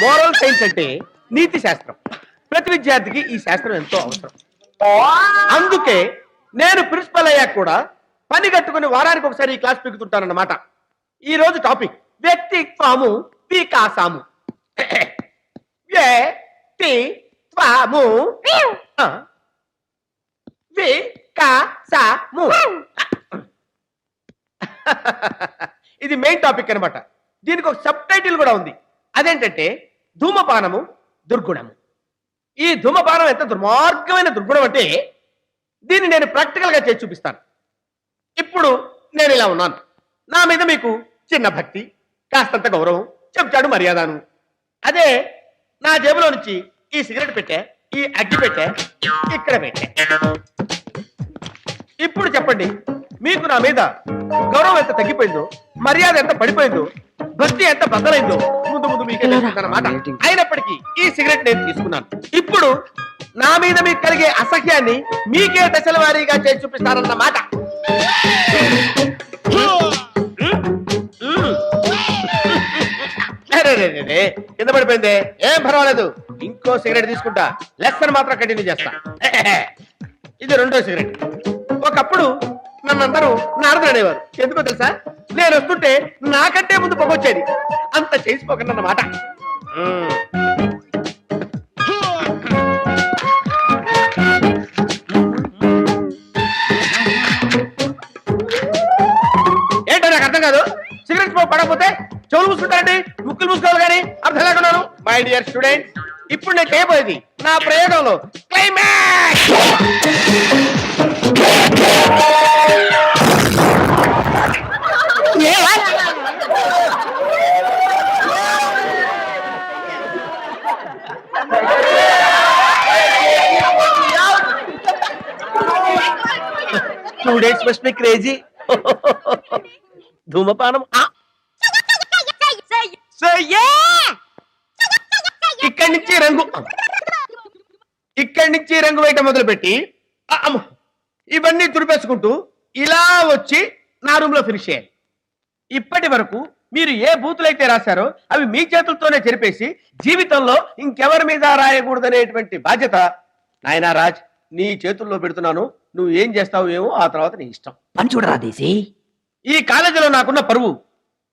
Moral science అంటే నీతి శాస్త్రం. ప్రతి విద్యార్థికి ఈ శాస్త్రం ఎంతో అవసరం. అందుకే నేను ప్రిన్సిపల్ అయ్యాక కూడా పని కట్టుకుని వారానికి ఒకసారి ఈ క్లాస్ పీకుతుంటానన్నమాట. ఈ రోజు టాపిక్ వ్యక్తిత్వము వికాసము. వ్యక్తిత్వము వికాసము. ఇది మెయిన్ టాపిక్ అన్నమాట. దీనికి ఒక సబ్ టైటిల్ కూడా ఉంది. అదేంటంటే ధూమపానము దుర్గుణము. ఈ ధూమపానం ఎంత దుర్మార్గమైన దుర్గుణం అంటే దీన్ని నేను ప్రాక్టికల్ గా చేసి చూపిస్తాను. ఇప్పుడు నేను ఇలా ఉన్నాను, నా మీద మీకు చిన్న భక్తి, కాస్తంత గౌరవం, చెప్తాడు మర్యాదను. అదే నా జేబులో నుంచి ఈ సిగరెట్ పెట్టే, ఈ అగ్గి పెట్టే, ఇక్కడ పెట్టే. ఇప్పుడు చెప్పండి, మీకు నా మీద గౌరవం ఎంత తగ్గిపోయిందో, మర్యాద ఎంత పడిపోయిందో, భక్తి ఎంత బద్దలైందో ముందు ముందు మీకు అన్నమాట. అయినప్పటికీ ఈ సిగరెట్ నేను తీసుకున్నాను. ఇప్పుడు నా మీద మీకు కలిగే అసహ్యాన్ని మీకే దశల వారీగా చేసి చూపిస్తారన్నమాట. కింద పడిపోయింది, ఏం పర్వాలేదు, ఇంకో సిగరెట్ తీసుకుంటా. లెసన్ మాత్రం కంటిన్యూ చేస్తా. ఇది రెండో సిగరెట్. ఒకప్పుడు నన్నందరూ నారదుడు అనేవారు. ఎందుకో తెలుసా? నేను వస్తుంటే నాకంటే ముందు పొగొచ్చేది. అంత చేసిపోకన్నమాట. ఏంటో నాకు అర్థం కాదు. సిగరెట్ పడకపోతే చెవులు మూసుకుంటారండి, ముక్కులు మూసుకోవాలి కానీ అర్థం లేకున్నాను. మై డియర్ స్టూడెంట్, ఇప్పుడు నేను చేయబోయేది నా ప్రయోగంలో climax. Students must be crazy. ధూమపానం. ఇక్కడి నుంచి రంగు వేయటం మొదలుపెట్టి ఇవన్నీ తుడిపేసుకుంటూ ఇలా వచ్చి నా రూమ్ లో ఫినిష్ చేయాలి. ఇప్పటి వరకు మీరు ఏ బూతులైతే రాశారో అవి మీ చేతులతోనే చెరిపేసి జీవితంలో ఇంకెవరి మీద రాయకూడదనేటువంటి బాధ్యత నాయనా రాజ్ నీ చేతుల్లో పెడుతున్నాను. నువ్వు ఏం చేస్తావు ఏమో ఆ తర్వాత నీ ఇష్టం. పని చూడరా దేశీ. ఈ కాలేజీలో నాకున్న పరువు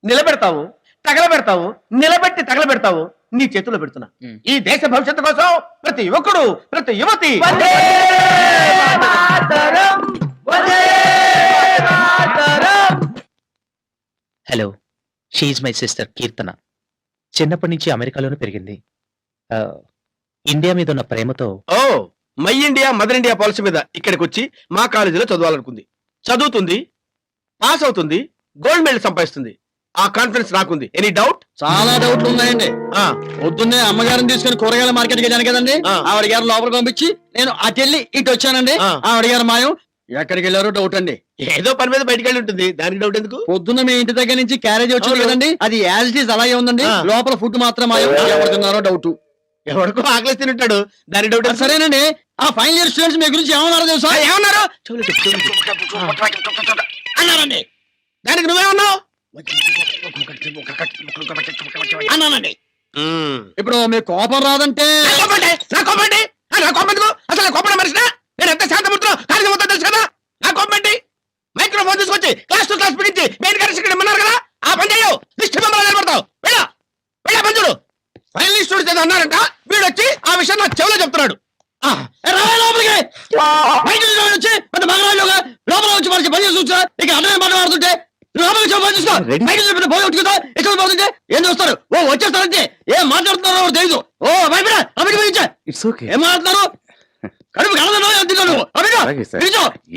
నిలబెడతావు, తగలబెడతావు, నిలబెట్టి తగలబెడతావు నీ చేతుల్లో పెడుతున్నా. ఈ దేశ భవిష్యత్తు కోసం ప్రతి యువకుడు, ప్రతి యువతి హలో, షీఈ్ మై సిస్టర్ కీర్తన. చిన్నప్పటి నుంచి అమెరికాలోనే పెరిగింది. ఇండియా మీద ఉన్న ప్రేమతో my India mother India policy మీద ఇక్కడికి వచ్చి మా కాలేజీలో చదవాలనుకుంది. చదువుతుంది, పాస్ అవుతుంది, గోల్డ్ మెడల్ సంపాదిస్తుంది. ఆ కాన్ఫిడెన్స్ నాకుంది. Any doubt? చాలా డౌట్లు ఉన్నాయండి. పొద్దున్నే అమ్మగారిని తీసుకుని కూరగాయల మార్కెట్కి వెళ్ళాను కదండి. ఆవిడ గారు లోపలికి పంపించి నేను అటు వెళ్ళి ఇటు వచ్చానండి. ఆవిడ గారు మాయం. ఎక్కడికి వెళ్ళారో డౌట్ అండి. ఏదో పని మీద బయటకు వెళ్ళి ఉంటుంది, దానికి డౌట్ ఎందుకు? పొద్దున్న మీ ఇంటి దగ్గర నుంచి క్యారేజ్ వచ్చింది కదండి, అది యాజ్ ఇట్ ఈజ్ అలాగే ఉందండి. లోపల ఫుడ్ మాత్రం మాయం. ఎవరు తిన్నారో డౌట్. ఎవరికో ఆకలి తింటాడు, దాని డౌట్. సరేనండి, ఆ ఫైనల్ ఇయర్ స్టూడెంట్స్ మీ గురించి ఏమన్నారో తెలుసా? ఏమన్నారు అన్నారండి. దానికి నువ్వేమన్నావు? అన్నానండి. ఇప్పుడు మీ కోపం రాదంటే అసలు కోపం మనిషినా? నేను ఎంత శాంతముద్రో కార్యమవుతా తెలుసు కదా. నా కోపం మైక్రోఫోన్ తీసుకొచ్చి క్లాస్ టు క్లాస్ పిలిచి మెయిన్ కార్యక్రమం ఇమ్మన్నారు కదా. ఆ పని చేయవు, లిస్ట్ మెంబర్ నిలబడతావు. వెళ్ళా వెళ్ళా పని చూడు. ఫైనల్ స్టూడెంట్స్ ఏదో అన్నారంట, వీడు వచ్చి ఆ విషయం నా చెవిలో చెప్తున్నాడు. లోపలికి వచ్చి పెద్ద మగరాజుగా లోపల వచ్చి మనకి పని చూసా. ఇక అన్నమే మాట్లాడుతుంటే ఏం చూస్తారు? ఓ వచ్చేస్తారంటే ఏం మాట్లాడుతున్నారో తెలీదు. ఓ ఏం మాట్లాడుతున్నారు? కడుపు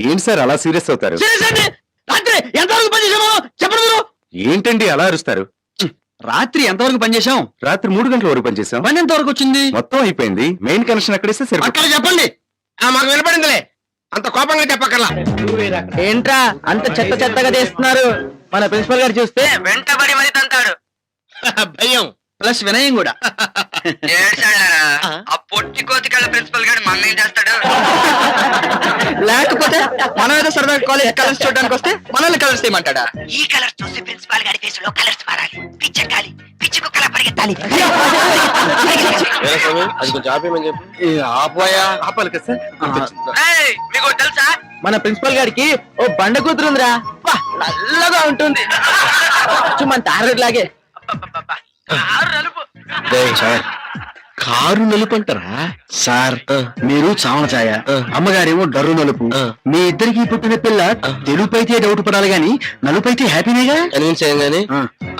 ఏంటి సార్ అలా సీరియస్ అవుతారు? రాత్రి ఎంతవరకు పనిచేసామో చెప్పండి మీరు. ఏంటండి అలా అరుస్తారు? రాత్రి ఎంతవరకు పనిచేసాం? రాత్రి 3 గంటల వరకు పనిచేసాం. పని ఎంతవరకు వచ్చింది? మొత్తం అయిపోయింది. మెయిన్ కనెక్షన్ అక్కడిస్తే సరే. అక్కడ చెప్పండి. మాకు వినపడిందిలే, అంత కోపంగా చెప్పక్కర్లా. ఏంట్రా అంత చెత్త చెత్తగా చేస్తున్నారు? మన ప్రిన్సిపల్ గారు చూస్తే వెంటబడి మరి తంతాడు. భయం ప్లస్ వినయం కూడా. ఆ పొట్టి కోతికళ్ళ ప్రిన్సిపల్ గారు మన ఏం చేస్తాడు? లేకపోతే మనం ఏదో సరదా కాలేజ్ కలర్స్ చూడడానికి వస్తే మనల్ని కలర్స్ చేయమంటాడా? ఈ కలర్ చూసి ప్రిన్సిపాల్ గారి ఫేస్ లో కలర్స్ మారాలి. పిచ్చెక్కాలి, పిచ్చి కుక్కలా పరిగెత్తాలి. కొట్టాలి. అది కొంచెం ఆపేయమని చెప్పి ఆపోయా ఆపాలి కదా సార్ గుర్తొచ్చింది. మీకు తెలుసా మన ప్రిన్సిపల్ గారికి ఓ బండ కూతురుందిరా, అబ్బా, నల్లగా ఉంటుంది, మన తారలాగే. సార్ కారు నలుపు అంటారా సార్? మీరు చావన ఛాయ, అమ్మగారేమో డర్రు నలుపు. మీ ఇద్దరికి పుట్టిన పిల్ల తెలుపు అయితే డౌట్ పడాలి గాని నలుపు అయితే హ్యాపీనేగా. కన్విన్స్ అయ్యాగానే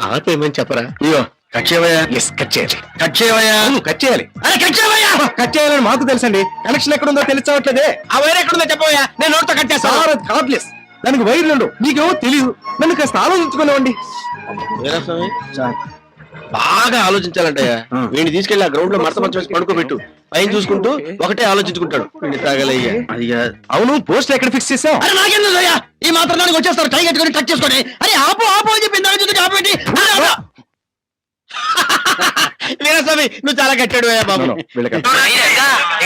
ఆపేయమని చెప్పరా? అయ్యో కట్ చేయవయ్యా. ఎస్ కట్ చేయాలి. కట్ చేయవయ్యా. కట్ చేయాలి. అరే కట్ చేయవయ్యా. కట్ చేయాలని మాకు తెలుసండి, కనెక్షన్ ఎక్కడుందో తెలిసావట్లేదే. ఆ వైర్ ఎక్కడుందో చెప్పవయ్యా, నేను నోట్తో కట్ చేస్తాను. సార్ అది కార్డ్లెస్, దానికి వైర్లు ఉండవు, మీకేమో తెలియదు. నన్ను కాస్త ఆలోచించుకునేవ్వండి. సార్ బాగా ఆలోచించాలంటయ్యా. వీడిని తీసుకెళ్లి ఆ గ్రౌండ్ లో మడత మంచం వేసి పడుకోబెట్టు. పైన చూసుకుంటూ ఒకటే ఆలోచించుకుంటాడు. వీడిని తాగలయ్యా. అది అవును, పోస్ట్ ఎక్కడ ఫిక్స్ చేసాం? అరే నాకేందయ్యా, ఈ మాత్రం దానికి వచ్చేస్తారు టై కట్టుకొని టచ్ చేసుకొని. అరే ఆపు ఆపు అని చెప్పి ఇందాక చూసి ఆపేటి. వీరస్వామి, నువ్వు చాలా కట్టాడు బాబు. No, no, వీళ్ళకి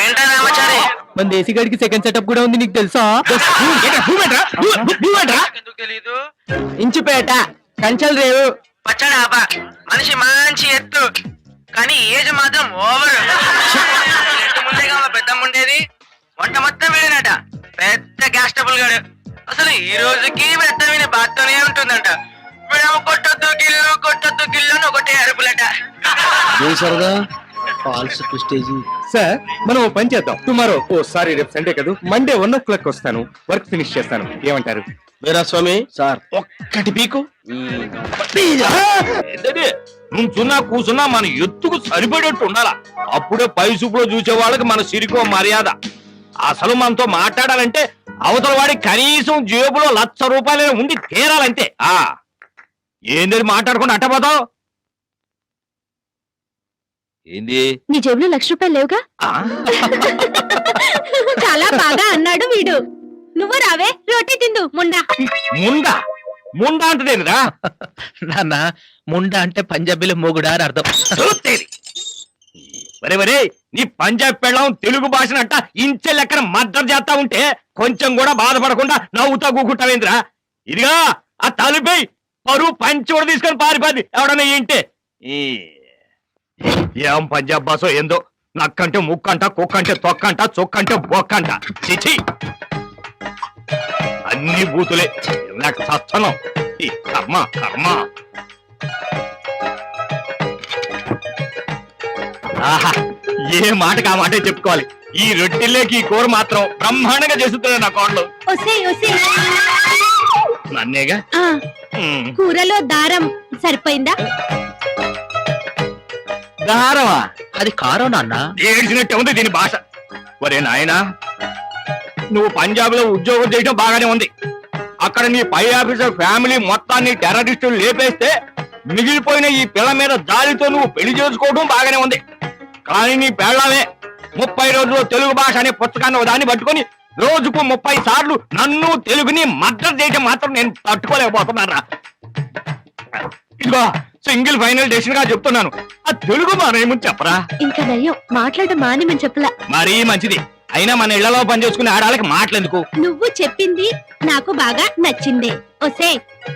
ఏంటా రామచారి మన దేశీ గడికి సెకండ్ సెటప్ కూడా ఉంది, నీకు తెలుసా? ఎందుకు తెలీదు ఇంచుపేట కంచల్ రేవు. పచ్చడా ఆపా మనిషి మంచి ఎత్తు కానీ ఏజ్ మాత్రం ఓవర్. ఇంటి ముందేగా మా పెద్దమ్మ ఉండేది, వంట మొత్తం వీడినట, పెద్ద గ్యాస్ ట్రబుల్ గాడు. అసలు ఈ రోజుకి పెద్ద విని బాత్తోనే ఉంటుందంట. వీడేమో కొట్టొద్దు గిల్లు అని ఒకటే అరుపులట. సరదా ఫాల్స్ ప్రెస్టేజ్. సార్ మనం ఓ పని చేద్దాం. టుమారో, ఓ సారీ రేపు సండే కదా, మండే 1 o'clock వస్తాను, వర్క్ ఫినిష్ చేస్తాను. ఏమంటారు? వీరాస్వామి సార్ ఒక్కటి పీకు. నుంచున్నా కూర్చున్నా మన ఎత్తుకు సరిపడేట్టు ఉండాలా. అప్పుడే పై చూపులో చూసే వాళ్ళకి మన సిరికో మర్యాద. అసలు మనతో మాట్లాడాలంటే అవతల వాడి కనీసం జేబులో 1,00,000 రూపాయలు ఉండి తీరాలంతే. ఏంది మాట్లాడకుండా అట్టపోతావు? ఏంది నీ జేబులో 1,00,000 రూపాయలు లేవుగా? చాలా బాగా అన్నాడు వీడు. నువ్వు రావే, రోటీ తిందు ముండా. ముండా ముండా అంటదేనిరా? నాన్న, ముండా అంటే పంజాబీలో మొగుడా అని అర్థం. వరే నీ పంజాబ్ పెళ్ళం తెలుగు భాషనంట ఇంచె లెక్కన మద్దతు చేస్తా ఉంటే కొంచెం కూడా బాధపడకుండా నవ్వుతా కూకుంటావేంద్రా? ఇదిగా ఆ తలుపై పరువు పంచి కూడా తీసుకొని పారిపోద్ది ఎవడన్నా ఏంటే. ఏం పంజాబ్ భాష ఏందో, నక్కంటే ముక్కంట, కుక్కంటే తొక్కంట, చొక్కంటే బొక్కంట. చిచి అన్ని బూతులే, నాకు చచ్చనం. ఈ కర్మ కర్మ. ఆహా, ఏ మాటకి ఆ మాటే చెప్పుకోవాలి. ఈ రొట్టెల్లోకి ఈ కూర మాత్రం బ్రహ్మాండంగా చేస్తున్నాడు నా కోడలు. ఒసేయ్ ఒసేయ్, నన్నేగా. ఆ, ఉమ్. కూరలో దారం సరిపోయిందా? దారమా? అది కారం నాన్న. ఏడ్చినట్టే ఉంది దీని భాష. ఒరే నాయనా, నువ్వు పంజాబ్ లో ఉద్యోగం చేయడం బాగానే ఉంది. అక్కడ నీ పై ఆఫీసర్ ఫ్యామిలీ మొత్తాన్ని టెర్రరిస్టులు లేపేస్తే మిగిలిపోయిన ఈ పిల్ల మీద జాలితో నువ్వు పెళ్లి చేసుకోవడం బాగానే ఉంది. కానీ నీ పెళ్ళామే 30 రోజుల్లో తెలుగు భాష అనే పుస్తకాన్ని దాన్ని పట్టుకొని రోజుకు 30 సార్లు నన్ను తెలుగుని మద్దతు చేయడం మాత్రం నేను తట్టుకోలేకపోతున్నారా. ఇదిగో సింగిల్ ఫైనల్ డెసిషన్ గా చెప్తున్నాను, ఆ తెలుగు మానేమని చెప్పరా. ఇంకా నయ్యం, మాట్లాడడం మానేమని చెప్పలా. మరీ మంచిది. అయినా మన ఇళ్లలో పనిచేసుకునే ఆడాళ్ళకి మాటలెందుకు? నువ్వు చెప్పింది నాకు బాగా నచ్చిందే. ఒసే,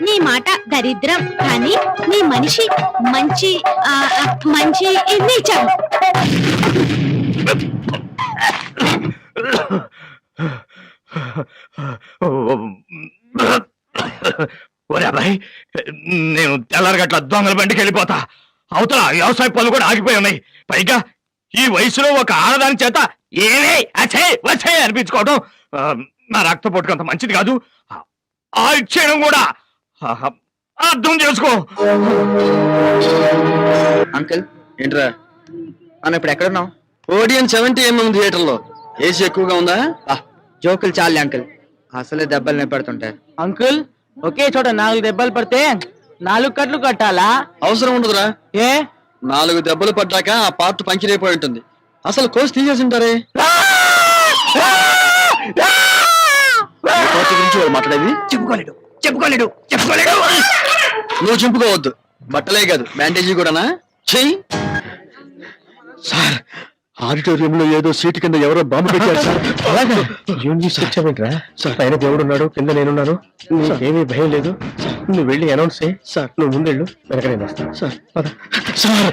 నీ మాట దరిద్రం కానీ నీ మనిషి మంచి మంచి నీచం. ఒరే అబ్బాయి, నేను తెల్లారగట్ల దొంగల బండికి వెళ్ళిపోతా. అవతల వ్యవసాయ పనులు కూడా ఆగిపోయి ఉన్నాయి. పైగా ఈ వయసులో ఒక ఆడదాని చేత ఏవే అచ్చే వచ్చే అనిపించుకోవడం నా రక్త పొట్టుకంత మంచిది కాదు. ఆ ఇచ్చేయడం కూడా అర్థం చేసుకో. అంకుల్ ఏంట్రా మనం ఇప్పుడు ఎక్కడున్నాం? ఓడియన్ 70mm థియేటర్ లో. ఏసీ ఎక్కువగా ఉందా? జోకులు చాలే అంకుల్, అసలే దెబ్బలు పడుతుంటాయి. అంకుల్, ఒకే చోట 4 దెబ్బలు పడితే 4 కట్లు కట్టాలా? అవసరం ఉండదురా. ఏ 4 దెబ్బలు పడ్డాక ఆ పార్ట్ పంక్చర్ అయిపోయి ఉంటుంది. అసలు కోర్స్ తీసేసి ఉంటారే. గురించి వాళ్ళు మాట్లాడేది చెప్పుకోలేడు చెప్పుకోలేడు చెప్పుకోలేడు. నువ్వు చెప్పుకోవద్దు. బట్టలే కాదు బ్యాండేజీ కూడానా? చెయ్యి. సార్ ఆడిటోరియంలో ఏదో సీటు కింద ఎవరో బాంబు పెట్టారు సార్. అలాగా ఏం తీసుకొచ్చావేంట్రా? పైన దేవుడు ఉన్నాడు, కింద నేనున్నాను, నీకేమీ భయం లేదు. నువ్వు వెళ్ళి అనౌన్స్ చేయి సార్. నువ్వు ముందెళ్ళు, వెనక నేను వస్తాను సార్. సార్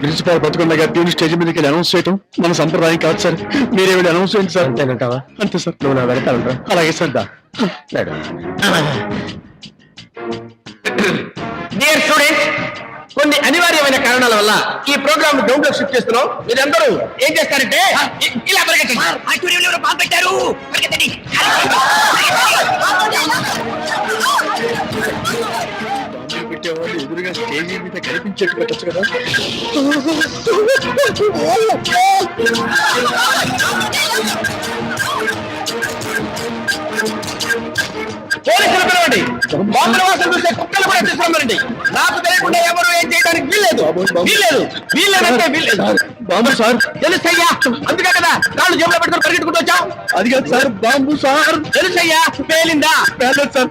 ప్రిన్సిపాల్ బతుకుండగా దేవుని స్టేజ్ మీదకి అనౌన్స్ చేయటం మన సంప్రదాయం కాదు సార్. మీరే వెళ్ళి అనౌన్స్ చేయండి సార్. అంతేనంటావా? అంతే సార్. నువ్వు నా వెనక ఉంటా. అలాగే సార్. డియర్ స్టూడెంట్స్, కొన్ని అనివార్యమైన కారణాల వల్ల ఈ ప్రోగ్రామ్ గ్రౌండ్ లో షిఫ్ట్ చేస్తున్నాం. మీరందరూ ఏం చేస్తారంటే ఇలా పరిగెత్తండి. ఆడిటోరియంలో ఎవరో బాంబు పెట్టారు, పరిగెత్తండి. బాంబు పెట్టేవాళ్ళు ఎదురుగా స్టేజ్ మీద కనిపించేట్టు పెట్టచ్చు కదా. పోలీసులు పిలవండి. బాంబుల వాసన చూసే కుక్కలు కూడా తీసుకురమ్మనండి. నాకు తెలియకుండా ఎవరు ఏం చేయడానికి వీల్లేదు. వీల్లేదంటే వీల్లేదు. Bomb sir. తెలుసయ్యా, అందుకే కదా కాళ్ళు జేబులో పెట్టుకుని పరిగెట్టుకుంటూ వచ్చాం. అది కాదు సార్, బాంబు సార్. తెలుసయ్యా, పేలిందా? పేలేదు సార్.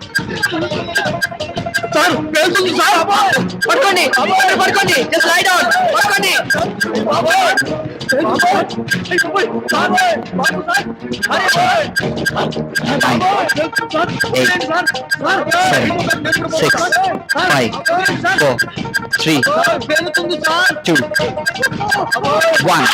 సార్ పేలుతుంది సార్. పట్టుకోండి, పట్టుకోండి. Just lie down. పట్టుకోండి. One.